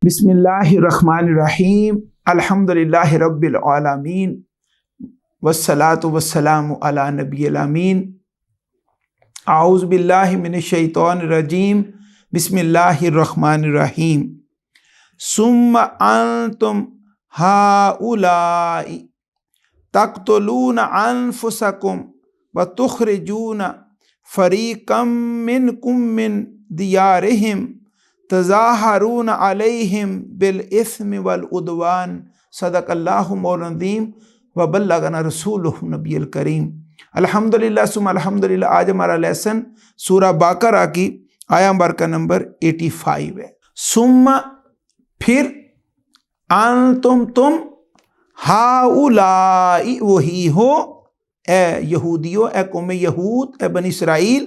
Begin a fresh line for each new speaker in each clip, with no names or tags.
بسم اللہ الرحمن الرحیم الحمدللہ رب العالمین والصلاة والسلام علی نبی الامین اعوذ باللہ من الشیطان الرجیم بسم اللہ الرحمن الرحیم ثم انتم ہؤلاء تقتلون انفسکم وتخرجون فریقا منکم من دیارہم تظاہرون علیہم بالاثم والعدوان صدق اللہ مولانا العظیم وبلغنا رسولہ نبی الکریم۔ الحمدللہ ثم الحمدللہ۔ آج ہمارا لیسن سورہ بقرہ کی آیہ نمبر نمبر 85 ہے۔ ثم پھر انتم تم ہؤلاء وہی ہو، اے یہودیو، اے قوم یہود، اے بنی اسرائیل،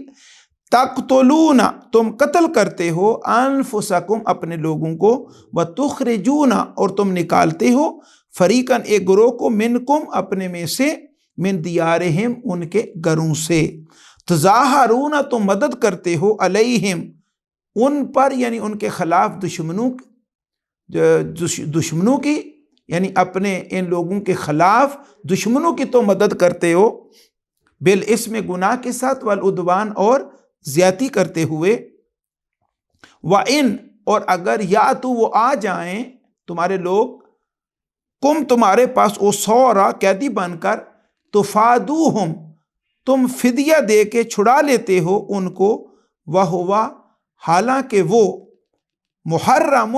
تقتلون تم قتل کرتے ہو، انفسکم اپنے لوگوں کو، وتخرجون اور تم نکالتے ہو، فریقاً ایک گروہ کو، منکم اپنے میں سے، من دیارہم ان کے گھروں سے، تظاہرون تم مدد کرتے ہو، علیہم ان پر یعنی ان کے خلاف دشمنوں کی یعنی اپنے ان لوگوں کے خلاف دشمنوں کی تو مدد کرتے ہو، بالاسم گناہ کے ساتھ، والعدوان اور زیادتی کرتے ہوئے، وَإِن اور اگر یا تو وہ آ جائیں تمہارے لوگ، کم تمہارے پاس، او سورا قیدی بن کر، تفادوہم تم فدیہ دے کے چھڑا لیتے ہو ان کو، وَهُوَ حالانکہ وہ محرم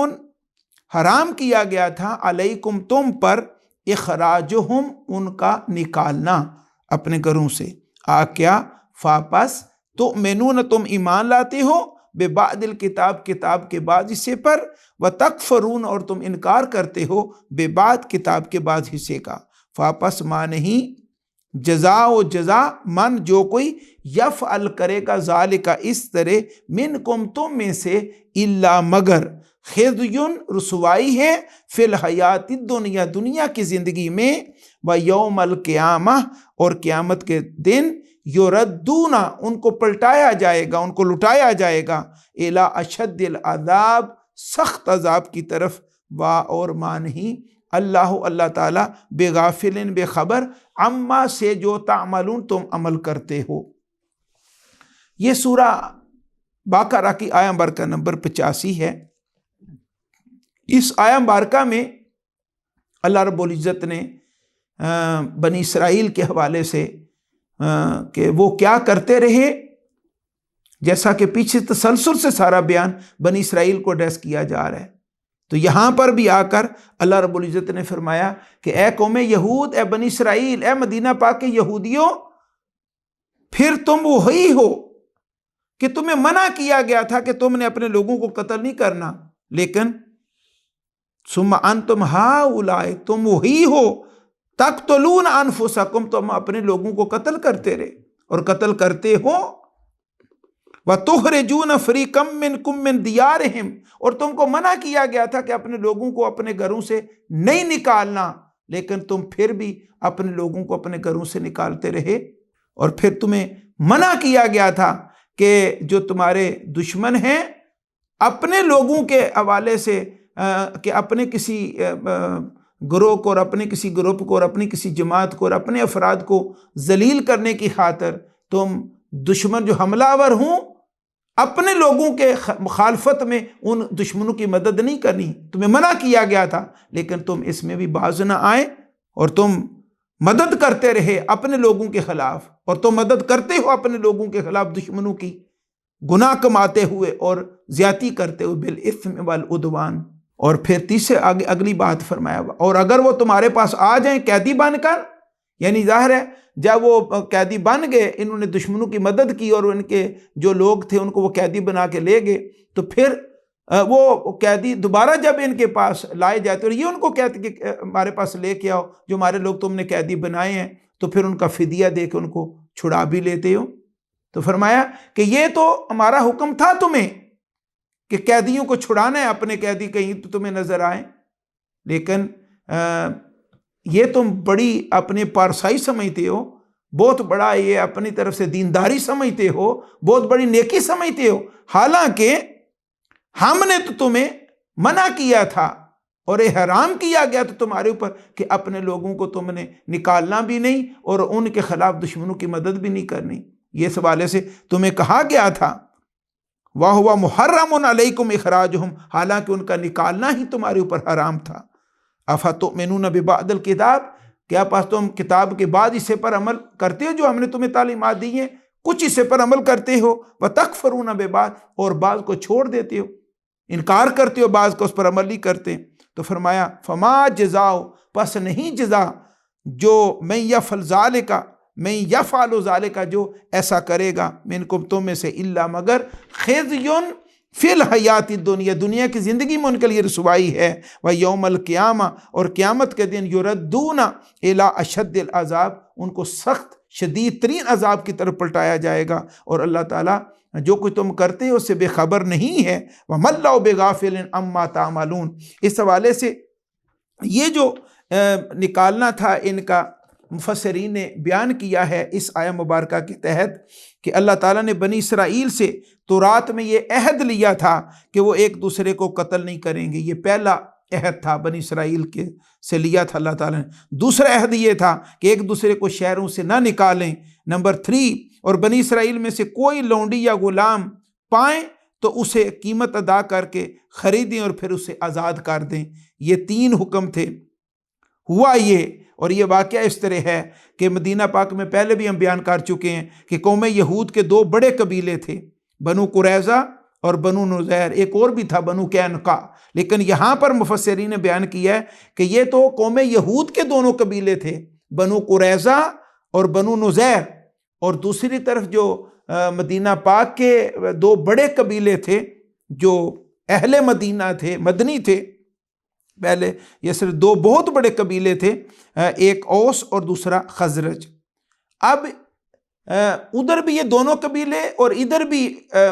حرام کیا گیا تھا، علیکم تم پر، اخراجہم ان کا نکالنا اپنے گھروں سے، کیا واپس، تؤمنون تم ایمان لاتے ہو، ببعض الکتاب کتاب کے بعض حصے پر، وتکفرون اور تم انکار کرتے ہو، ببعض کتاب کے بعض حصے کا، واپس ماں نہیں، جزا و جزا من جو کوئی، یفعل کرے گا، ذالک اس طرح، منکم تم میں سے، الا مگر، خزیٌ رسوائی ہے، فی الحیات الدنیا دنیا کی زندگی میں، ویوم القیامہ اور قیامت کے دن، یردون ان کو پلٹایا جائے گا، ان کو لٹایا جائے گا، الی اشد العذاب سخت عذاب کی طرف، اور ما نہیں، اللہ تعالیٰ بغافل بے خبر، عما سے جو تعملون تم عمل کرتے ہو۔ یہ سورہ بقرہ کی آیہ مبارکہ نمبر 85 ہے۔ اس آیہ مبارکہ میں اللہ رب العزت نے بنی اسرائیل کے حوالے سے کہ وہ کیا کرتے رہے، جیسا کہ پیچھے تسلسل سے سارا بیان بنی اسرائیل کو ایڈریس کیا جا رہا ہے، تو یہاں پر بھی آ کر اللہ رب العزت نے فرمایا کہ اے قوم یہود، اے بنی اسرائیل، اے مدینہ پاک کے یہودیوں، پھر تم وہی ہو کہ تمہیں منع کیا گیا تھا کہ تم نے اپنے لوگوں کو قتل نہیں کرنا، لیکن ثم انتم ہؤلاء تم وہی ہو، تقتلون انفسکم تم اپنے لوگوں کو قتل کرتے رہے اور قتل کرتے ہو، وتخرجون فریقا منکم من دیارہم اور تم کو منع کیا گیا تھا کہ اپنے لوگوں کو اپنے گھروں سے نہیں نکالنا، لیکن تم پھر بھی اپنے لوگوں کو اپنے گھروں سے نکالتے رہے، اور پھر تمہیں منع کیا گیا تھا کہ جو تمہارے دشمن ہیں اپنے لوگوں کے حوالے سے، کہ اپنے کسی گروہ کو اور اپنے کسی گروپ کو اور اپنی کسی جماعت کو اور اپنے افراد کو ذلیل کرنے کی خاطر تم دشمن جو حملہ آور ہوں اپنے لوگوں کے مخالفت میں ان دشمنوں کی مدد نہیں کرنی، تمہیں منع کیا گیا تھا، لیکن تم اس میں بھی باز نہ آئے اور تم مدد کرتے رہے اپنے لوگوں کے خلاف، اور تم مدد کرتے ہو اپنے لوگوں کے خلاف دشمنوں کی، گناہ کماتے ہوئے اور زیادتی کرتے ہوئے، بالاثم والعدوان۔ اور پھر تیسرے اگلی بات فرمایا، اور اگر وہ تمہارے پاس آ جائیں قیدی بن کر، یعنی ظاہر ہے جب وہ قیدی بن گئے، انہوں نے دشمنوں کی مدد کی اور ان کے جو لوگ تھے ان کو وہ قیدی بنا کے لے گئے، تو پھر وہ قیدی دوبارہ جب ان کے پاس لائے جاتے اور یہ ان کو کہتے کہ ہمارے پاس لے کے آؤ جو ہمارے لوگ تم نے قیدی بنائے ہیں، تو پھر ان کا فدیہ دے کے ان کو چھڑا بھی لیتے ہو۔ تو فرمایا کہ یہ تو ہمارا حکم تھا تمہیں کہ قیدیوں کو چھڑانا ہے، اپنے قیدی کہیں تو تمہیں نظر آئیں، لیکن یہ تم بڑی اپنے پارسائی سمجھتے ہو، بہت بڑا یہ اپنی طرف سے دینداری سمجھتے ہو، بہت بڑی نیکی سمجھتے ہو، حالانکہ ہم نے تو تمہیں منع کیا تھا اور حرام کیا گیا تھا تمہارے اوپر کہ اپنے لوگوں کو تم نے نکالنا بھی نہیں اور ان کے خلاف دشمنوں کی مدد بھی نہیں کرنی. یہ اس حوالے سے تمہیں کہا گیا تھا وَهُوَ مُحَرَّمٌ عَلَيْكُمْ إِخْرَاجُهُمْ، حالانکہ ان کا نکالنا ہی تمہارے اوپر حرام تھا. أَفَتُؤْمِنُونَ بِبَعْضِ الْكِتَابِ، کیا پاس تم کتاب کے بعد اسے پر عمل کرتے ہو جو ہم نے تمہیں تعلیمات دی ہیں، کچھ اسے پر عمل کرتے ہو. وَتَكْفُرُونَ بِبَعْضٍ، اور بعض کو چھوڑ دیتے ہو، انکار کرتے ہو، بعض کو اس پر عمل نہیں کرتے. تو فرمایا فَمَا جَزَاءُ، پس نہیں جزا جو مَن يَفْعَلْ ذَلِكَ، میں یفعل ذالک، جو ایسا کرے گا منکم تم میں سے، الا مگر خزی فی الحیات الدنیا، دنیا کی زندگی میں ان کے لیے رسوائی ہے. و یوم القیامہ، اور قیامت کے دن یردون الی اشد العذاب، ان کو سخت شدید ترین عذاب کی طرف پلٹایا جائے گا. اور اللہ تعالیٰ جو کچھ تم کرتے ہو اس سے بے خبر نہیں ہے. وَمَا اللَّهُ بِغَافِلٍ عَمَّا تَعْمَلُونَ. اس حوالے سے یہ جو نکالنا تھا ان کا مفسرین نے بیان کیا ہے اس آیہ مبارکہ کے تحت کہ اللہ تعالیٰ نے بنی اسرائیل سے تورات میں یہ عہد لیا تھا کہ وہ ایک دوسرے کو قتل نہیں کریں گے. یہ پہلا عہد تھا بنی اسرائیل کے سے لیا تھا اللہ تعالیٰ نے. دوسرا عہد یہ تھا کہ ایک دوسرے کو شہروں سے نہ نکالیں. نمبر 3، اور بنی اسرائیل میں سے کوئی لونڈی یا غلام پائیں تو اسے قیمت ادا کر کے خریدیں اور پھر اسے آزاد کر دیں. یہ 3 حکم تھے. ہوا یہ، اور یہ واقعہ اس طرح ہے کہ مدینہ پاک میں پہلے بھی ہم بیان کر چکے ہیں کہ قوم یہود کے 2 بڑے قبیلے تھے، بنو قریظہ اور بنو نذیر. ایک اور بھی تھا بنو قینقاع، لیکن یہاں پر مفسرین نے بیان کیا ہے کہ یہ تو قوم یہود کے دونوں قبیلے تھے، بنو قریظہ اور بنو نذیر. اور دوسری طرف جو مدینہ پاک کے 2 بڑے قبیلے تھے جو اہل مدینہ تھے، مدنی تھے. پہلے یہ صرف 2 بہت بڑے قبیلے تھے، ایک اوس اور دوسرا خزرج. اب ادھر بھی یہ دونوں قبیلے اور ادھر بھی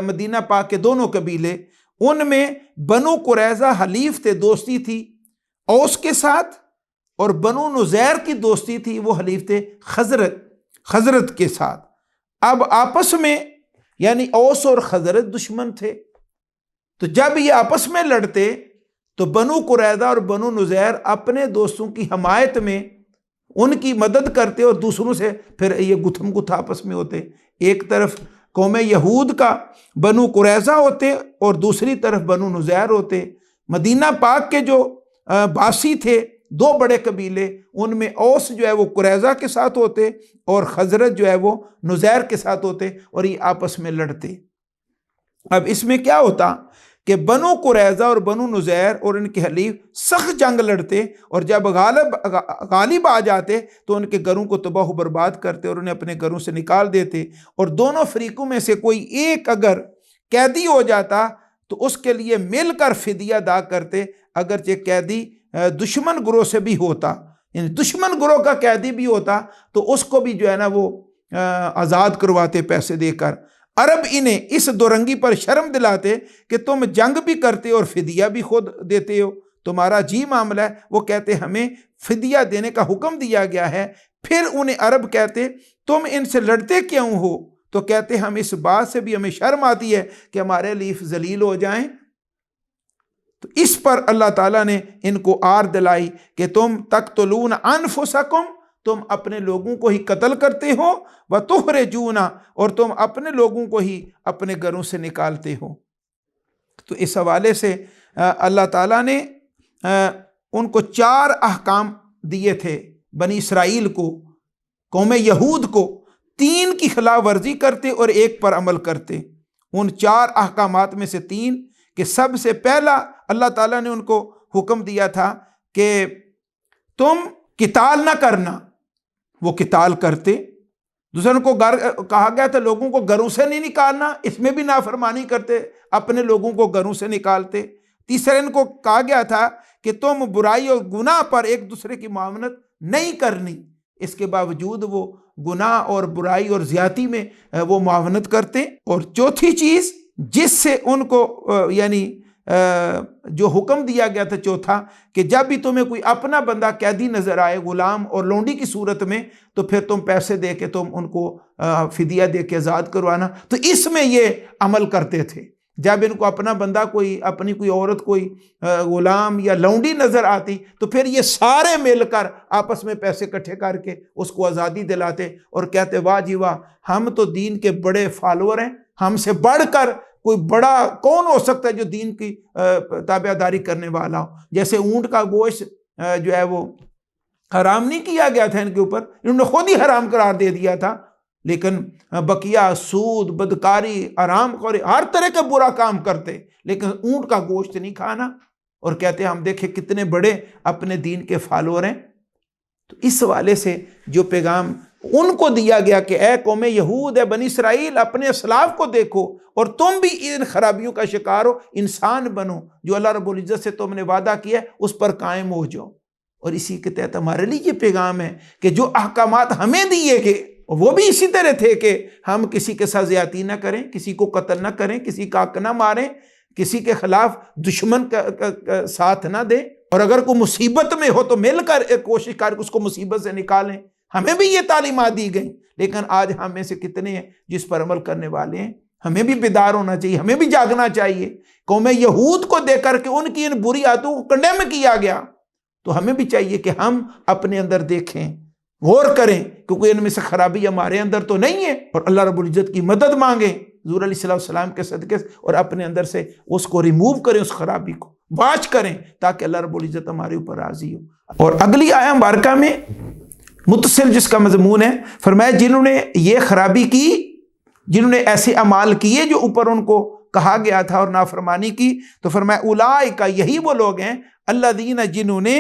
مدینہ پاک کے دونوں قبیلے، ان میں بنو قریظہ حلیف تھے، دوستی تھی اوس کے ساتھ، اور بنو نذیر کی دوستی تھی، وہ حلیف تھے خزرج کے ساتھ. اب آپس میں یعنی اوس اور خزرج دشمن تھے. تو جب یہ آپس میں لڑتے تو بنو قریظہ اور بنو نذیر اپنے دوستوں کی حمایت میں ان کی مدد کرتے اور دوسروں سے پھر یہ گتھم گتھ آپس میں ہوتے. ایک طرف قوم یہود کا بنو قریظہ ہوتے اور دوسری طرف بنو نذیر ہوتے. مدینہ پاک کے جو باسی تھے 2 بڑے قبیلے، ان میں اوس جو ہے وہ قریظہ کے ساتھ ہوتے اور خزرج جو ہے وہ نذیر کے ساتھ ہوتے اور یہ آپس میں لڑتے. اب اس میں کیا ہوتا کہ بنو قریظہ اور بنو نذیر اور ان کے حلیف سخت جنگ لڑتے، اور جب غالب آ جاتے تو ان کے گھروں کو تباہ و برباد کرتے اور انہیں اپنے گھروں سے نکال دیتے. اور دونوں فریقوں میں سے کوئی ایک اگر قیدی ہو جاتا تو اس کے لیے مل کر فدیہ ادا کرتے، اگرچہ قیدی دشمن گروہ سے بھی ہوتا، یعنی دشمن گروہ کا قیدی بھی ہوتا تو اس کو بھی جو ہے نا وہ آزاد کرواتے پیسے دے کر. عرب انہیں اس دورنگی پر شرم دلاتے کہ تم جنگ بھی کرتے اور فدیہ بھی خود دیتے ہو، تمہارا جی معاملہ ہے. وہ کہتے ہمیں فدیہ دینے کا حکم دیا گیا ہے. پھر انہیں عرب کہتے تم ان سے لڑتے کیوں ہو؟ تو کہتے ہم اس بات سے بھی ہمیں شرم آتی ہے کہ ہمارے حلیف ذلیل ہو جائیں. تو اس پر اللہ تعالیٰ نے ان کو آر دلائی کہ تم تقتلون انفسکم، تم اپنے لوگوں کو ہی قتل کرتے ہو، وَتُخْرِجُونَ، اور تم اپنے لوگوں کو ہی اپنے گھروں سے نکالتے ہو. تو اس حوالے سے اللہ تعالیٰ نے ان کو 4 احکام دیے تھے بنی اسرائیل کو، قوم یہود کو. 3 کی خلاف ورزی کرتے اور 1 پر عمل کرتے. ان 4 احکامات میں سے 3 کہ سب سے پہلا اللہ تعالیٰ نے ان کو حکم دیا تھا کہ تم قتال نہ کرنا، وہ قتال کرتے. دوسروں کو کہا گیا تھا لوگوں کو گھروں سے نہیں نکالنا، اس میں بھی نافرمانی کرتے، اپنے لوگوں کو گھروں سے نکالتے. تیسرے ان کو کہا گیا تھا کہ تم برائی اور گناہ پر ایک دوسرے کی معاونت نہیں کرنی، اس کے باوجود وہ گناہ اور برائی اور زیادتی میں وہ معاونت کرتے. اور چوتھی چیز جس سے ان کو یعنی جو حکم دیا گیا تھا چوتھا، کہ جب بھی تمہیں کوئی اپنا بندہ قیدی نظر آئے غلام اور لونڈی کی صورت میں تو پھر تم پیسے دے کے تم ان کو فدیہ دے کے آزاد کروانا. تو اس میں یہ عمل کرتے تھے جب ان کو اپنا بندہ کوئی اپنی کوئی عورت کوئی غلام یا لونڈی نظر آتی تو پھر یہ سارے مل کر آپس میں پیسے اکٹھے کر کے اس کو آزادی دلاتے اور کہتے واہ جی واہ ہم تو دین کے بڑے فالوور ہیں، ہم سے بڑھ کر کوئی بڑا کون ہو سکتا ہے جو دین کی تابع داری کرنے والا ہو۔ جیسے اونٹ کا گوشت جو ہے وہ حرام نہیں کیا گیا تھا ان کے اوپر، انہوں نے خود ہی حرام قرار دے دیا تھا، لیکن بقیہ سود، بدکاری، حرام خوری، ہر طرح کا برا کام کرتے، لیکن اونٹ کا گوشت نہیں کھانا، اور کہتے ہم دیکھیں کتنے بڑے اپنے دین کے فالوور ہیں۔ تو اس حوالے سے جو پیغام ان کو دیا گیا کہ اے قوم یہود، اے بنی اسرائیل، اپنے اسلاف کو دیکھو اور تم بھی ان خرابیوں کا شکار ہو، انسان بنو، جو اللہ رب العزت سے تم نے وعدہ کیا ہے اس پر قائم ہو جاؤ۔ اور اسی کے تحت ہمارے لیے یہ پیغام ہے کہ جو احکامات ہمیں دیے گئے وہ بھی اسی طرح تھے کہ ہم کسی کے ساتھ زیادتی نہ کریں، کسی کو قتل نہ کریں، کسی کا حق نہ ماریں، کسی کے خلاف دشمن کا ساتھ نہ دیں، اور اگر کوئی مصیبت میں ہو تو مل کر ایک کوشش کر کے اس کو مصیبت سے نکالیں۔ ہمیں بھی یہ تعلیمات دی گئیں، لیکن آج ہم میں سے کتنے ہیں جس پر عمل کرنے والے ہیں؟ ہمیں بھی بیدار ہونا چاہیے، ہمیں بھی جاگنا چاہیے۔ قوم یہود کو دیکھ کر کے ان کی ان بری عادتوں کو کنڈیم کیا گیا، تو ہمیں بھی چاہیے کہ ہم اپنے اندر دیکھیں، غور کریں، کیونکہ ان میں سے خرابی ہمارے اندر تو نہیں ہے، اور اللہ رب العزت کی مدد مانگیں حضور علیہ السلام کے صدقے سے، اور اپنے اندر سے اس کو ریموو کریں، اس خرابی کو واش کریں، تاکہ اللہ رب العزت ہمارے اوپر راضی ہو۔ اور اگلی آیہ مبارکہ میں متصل جس کا مضمون ہے، فرمایا جنہوں نے یہ خرابی کی، جنہوں نے ایسے اعمال کیے جو اوپر ان کو کہا گیا تھا اور نافرمانی کی، تو فرمایا اولئک، یہی وہ لوگ ہیں، الذین، جنہوں نے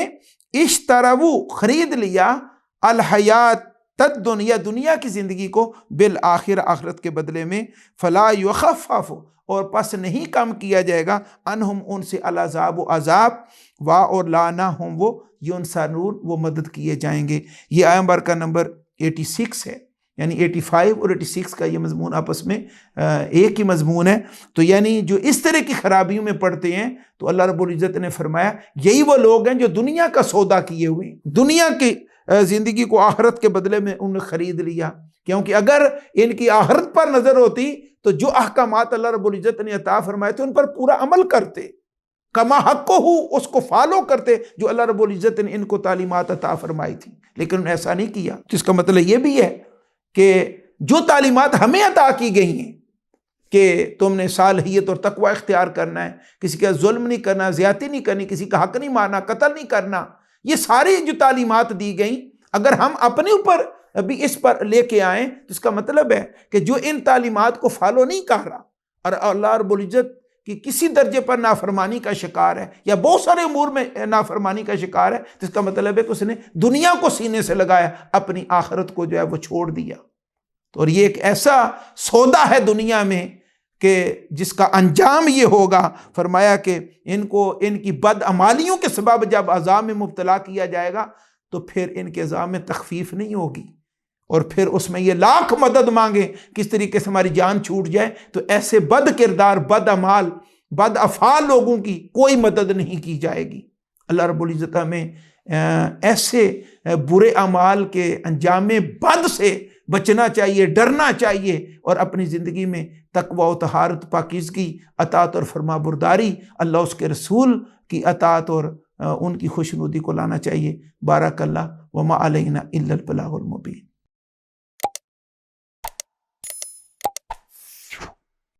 اشتروا، خرید لیا، الحیات الدنیا، دنیا کی زندگی کو، بالآخرہ، آخرت کے بدلے میں، فلا یخفف، اور پس نہیں کم کیا جائے گا، عنہم، ان سے، العذاب، عذاب، اور لا، نہ ہوں وہ، ینصرون، وہ مدد کیے جائیں گے۔ یہ آیہ مبارکہ نمبر 86 ہے، یعنی 85 اور 86 کا یہ مضمون آپس میں ایک ہی مضمون ہے۔ تو یعنی جو اس طرح کی خرابیوں میں پڑتے ہیں تو اللہ رب العزت نے فرمایا یہی وہ لوگ ہیں جو دنیا کا سودا کیے ہوئے ہیں، دنیا کی زندگی کو آخرت کے بدلے میں انہوں نے خرید لیا، کیونکہ اگر ان کی آخرت پر نظر ہوتی تو جو احکامات اللہ رب العزت نے عطا فرمائے تھے ان پر پورا عمل کرتے، کما حق ہو، اس کو فالو کرتے جو اللہ رب العزت نے ان کو تعلیمات عطا فرمائی تھی، لیکن انہوں نے ایسا نہیں کیا۔ جس کا مطلب یہ بھی ہے کہ جو تعلیمات ہمیں عطا کی گئی ہیں کہ تم نے صالحیت اور تقوی اختیار کرنا ہے، کسی کا ظلم نہیں کرنا، زیادتی نہیں کرنی، کسی کا حق نہیں مارنا، قتل نہیں کرنا، یہ ساری جو تعلیمات دی گئیں، اگر ہم اپنے اوپر بھی اس پر لے کے آئیں تو اس کا مطلب ہے کہ جو ان تعلیمات کو فالو نہیں کر رہا اور اللہ رب العزت کی کسی درجے پر نافرمانی کا شکار ہے یا بہت سارے امور میں نافرمانی کا شکار ہے، تو اس کا مطلب ہے کہ اس نے دنیا کو سینے سے لگایا، اپنی آخرت کو جو ہے وہ چھوڑ دیا۔ تو اور یہ ایک ایسا سودا ہے دنیا میں کہ جس کا انجام یہ ہوگا، فرمایا کہ ان کو ان کی بدعمالیوں کے سبب جب عذاب میں مبتلا کیا جائے گا تو پھر ان کے عذاب میں تخفیف نہیں ہوگی، اور پھر اس میں یہ لاکھ مدد مانگے کس طریقے سے ہماری جان چھوٹ جائے، تو ایسے بد کردار، بد اعمال، بد افعال لوگوں کی کوئی مدد نہیں کی جائے گی۔ اللہ رب العزت ہمیں ایسے برے اعمال کے انجام بد سے بچنا چاہیے، ڈرنا چاہیے، اور اپنی زندگی میں تقوی و طہارت، پاکیزگی، اطاعت اور فرما برداری، اللہ اس کے رسول کی اطاعت اور ان کی خوشنودی کو لانا چاہیے۔ بارک اللہ، وما علینا الا البلاغ المبین۔